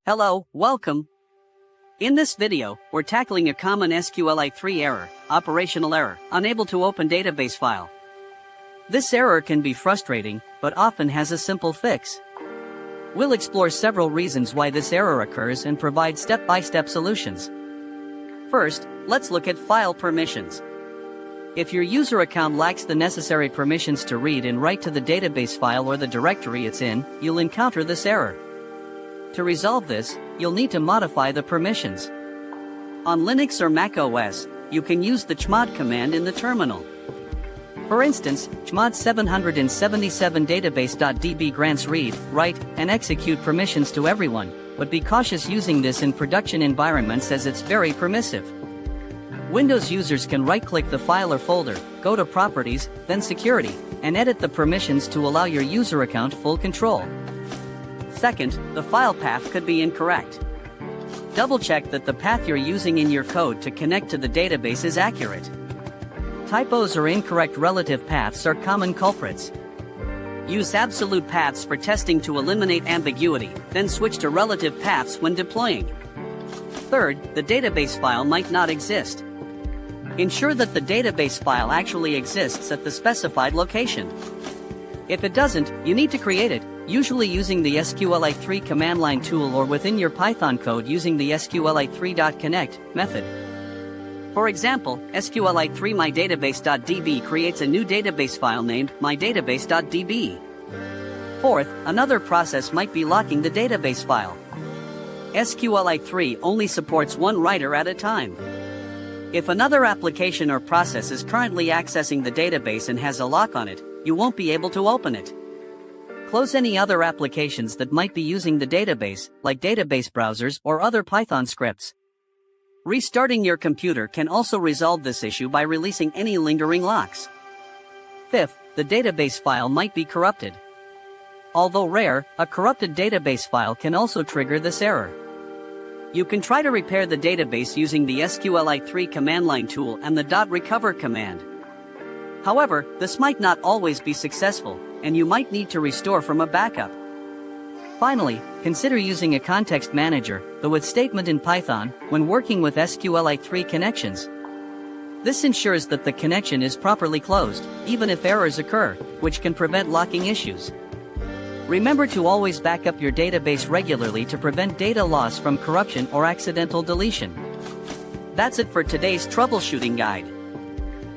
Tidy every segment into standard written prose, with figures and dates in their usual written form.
Hello, welcome. In this video, we're tackling a common SQLite3 error, operational error, unable to open database file. This error can be frustrating, but often has a simple fix. We'll explore several reasons why this error occurs and provide step-by-step solutions. First, let's look at file permissions. If your user account lacks the necessary permissions to read and write to the database file or the directory it's in, you'll encounter this error. To resolve this, you'll need to modify the permissions. On Linux or Mac OS, you can use the chmod command in the terminal. For instance, chmod 777 database.db grants read, write, and execute permissions to everyone, but be cautious using this in production environments as it's very permissive. Windows users can right-click the file or folder, go to Properties, then Security, and edit the permissions to allow your user account full control. Second, the file path could be incorrect. Double-check that the path you're using in your code to connect to the database is accurate. Typos or incorrect relative paths are common culprits. Use absolute paths for testing to eliminate ambiguity, then switch to relative paths when deploying. Third, the database file might not exist. Ensure that the database file actually exists at the specified location. If it doesn't, you need to create it, usually using the SQLite3 command line tool or within your Python code using the SQLite3.connect method. For example, SQLite3 mydatabase.db creates a new database file named mydatabase.db. Fourth, another process might be locking the database file. SQLite3 only supports one writer at a time. If another application or process is currently accessing the database and has a lock on it, you won't be able to open it. Close any other applications that might be using the database, like database browsers or other Python scripts. Restarting your computer can also resolve this issue by releasing any lingering locks. Fifth, the database file might be corrupted. Although rare, a corrupted database file can also trigger this error. You can try to repair the database using the SQLite3 command line tool and the .recover command. However, this might not always be successful, and you might need to restore from a backup. Finally, consider using a context manager, the with statement in Python, when working with SQLite3 connections. This ensures that the connection is properly closed, even if errors occur, which can prevent locking issues. Remember to always back up your database regularly to prevent data loss from corruption or accidental deletion. That's it for today's troubleshooting guide.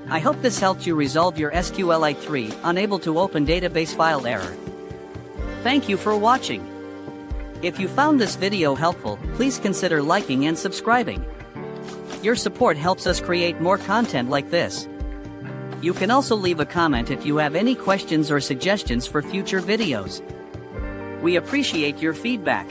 I hope this helped you resolve your SQLite3 unable to open database file error. Thank you for watching. If you found this video helpful, please consider liking and subscribing. Your support helps us create more content like this. You can also leave a comment if you have any questions or suggestions for future videos. We appreciate your feedback.